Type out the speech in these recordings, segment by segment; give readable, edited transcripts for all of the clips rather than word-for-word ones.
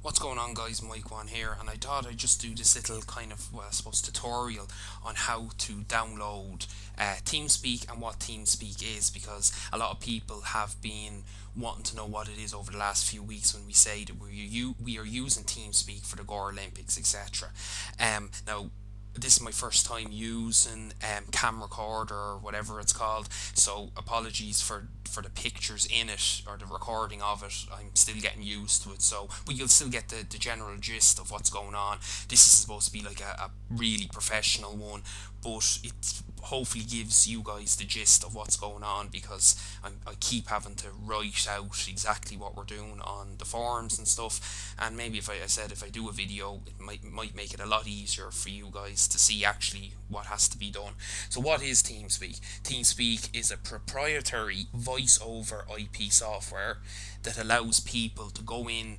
What's going on, guys? Mike One here, and I thought I'd just do this little kind of, well, I suppose, tutorial on how to download TeamSpeak and what TeamSpeak is, because a lot of people have been wanting to know what it is over the last few weeks when we say that we are using TeamSpeak for the Gorelympics, etc. Now, this is my first time using cam recorder or whatever it's called, so apologies for the pictures in it or the recording of it. I'm still getting used to it, so but you'll still get the general gist of what's going on. This is supposed to be like a really professional one, but it hopefully gives you guys the gist of what's going on, because I keep having to write out exactly what we're doing on the forums and stuff, and maybe if I said if I do a video, it might make it a lot easier for you guys to see actually what has to be done. So what is TeamSpeak? TeamSpeak is a proprietary voice over IP software that allows people to go in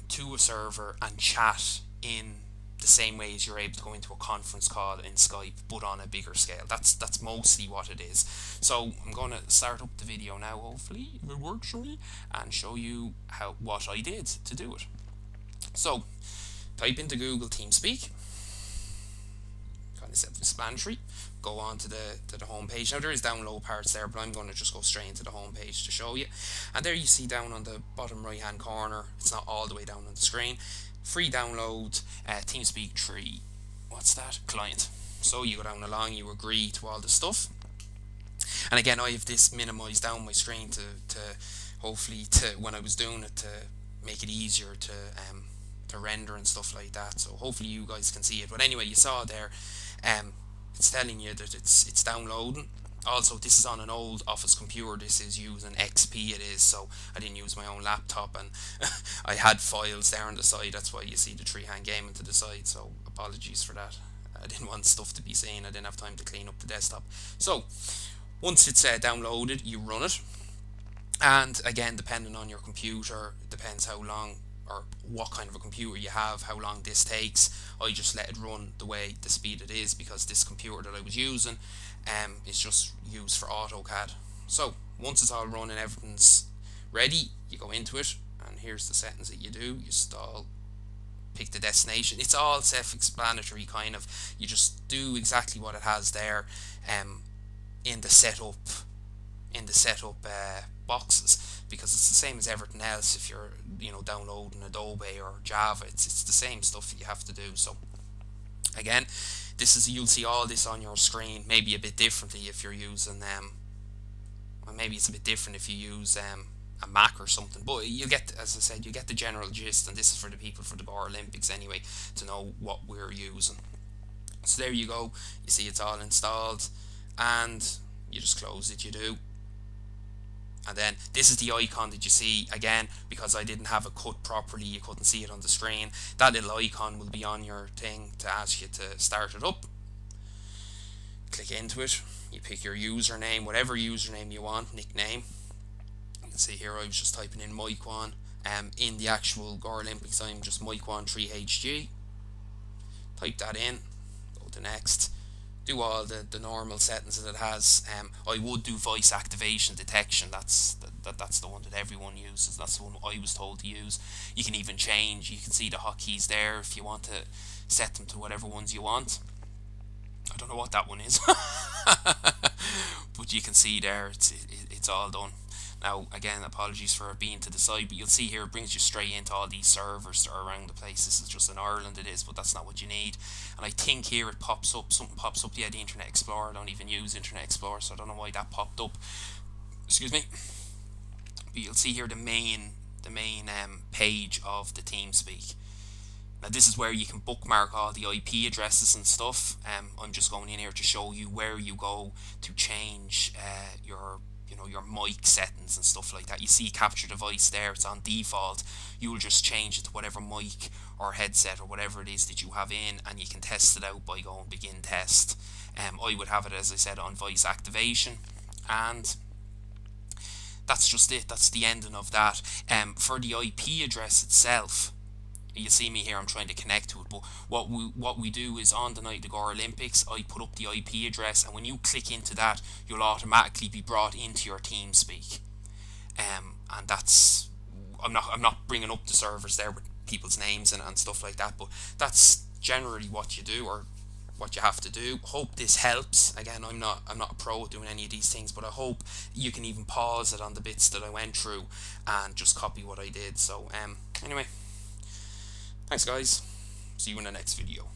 to a server and chat in the same way as you're able to go into a conference call in Skype, but on a bigger scale. That's mostly what it is. So I'm going to start up the video now, hopefully if it works for me, and show you what I did to do it. So type into Google TeamSpeak, kind of self-explanatory. Go on to the home page. Now there is download parts there, but I'm going to just go straight into the home page to show you. And there you see down on the bottom right hand corner, it's not all the way down on the screen, free download, TeamSpeak 3, what's that, client. So you go down along, you agree to all the stuff, and again I have this minimized down my screen to hopefully to when I was doing it to make it easier to render and stuff like that, so hopefully you guys can see it. But anyway, you saw there, it's telling you that it's downloading. Also, this is on an old office computer. This is using XP, it is, so I didn't use my own laptop, and I had files there on the side. That's why you see the three-hand gaming to the side, so apologies for that. I didn't want stuff to be seen. I didn't have time to clean up the desktop. So once it's downloaded, you run it, and again, depending on your computer, depends how long or what kind of a computer you have, how long this takes. I just let it run the speed it is, because this computer that I was using is just used for AutoCAD. So once it's all run and everything's ready, you go into it, and here's the settings that you do. You install, pick the destination. It's all self-explanatory, kind of. You just do exactly what it has there in the setup boxes, because it's the same as everything else. If you're downloading Adobe or Java, it's the same stuff that you have to do. So again, you'll see all this on your screen, maybe a bit differently if you're using well, maybe it's a bit different if you use a Mac or something, but you get, as I said, you get the general gist, and this is for the people for the Gorelympics anyway, to know what we're using. So there you go, you see it's all installed, and you just close it, you do. And then this is the icon that you see. Again, because I didn't have it cut properly, you couldn't see it on the screen. That little icon will be on your thing to ask you to start it up. Click into it, you pick your username, whatever username you want, nickname. You can see here I was just typing in Mike One. In the actual Gorelympics, I'm just Mike One 3HG. Type that in, go to next. Do all the normal settings that it has. I would do voice activation detection. That's the one that everyone uses. That's the one I was told to use. You can even change. You can see the hotkeys there if you want to set them to whatever ones you want. I don't know what that one is, but you can see there it's all done. Now, again, apologies for it being to the side, but you'll see here it brings you straight into all these servers that are around the place. This is just in Ireland, it is, but that's not what you need. And I think here it pops up, something pops up, yeah, the Internet Explorer. I don't even use Internet Explorer, so I don't know why that popped up. Excuse me. But you'll see here the main page of the TeamSpeak. Now this is where you can bookmark all the IP addresses and stuff. I'm just going in here to show you where you go to change your mic settings and stuff like that. You see capture device there, it's on default. You'll just change it to whatever mic or headset or whatever it is that you have in, and you can test it out by going begin test. I would have it, as I said, on voice activation, and that's just it. That's the ending of that. For the IP address itself, you see me here, I'm trying to connect to it, but what we do is on the night of the Gorelympics, I put up the IP address, and when you click into that, you'll automatically be brought into your TeamSpeak. And that's, I'm not bringing up the servers there, but people's names and stuff like that. But that's generally what you do, or what you have to do. Hope this helps. Again, I'm not a pro at doing any of these things, but I hope you can even pause it on the bits that I went through and just copy what I did. So anyway, thanks guys. See you in the next video.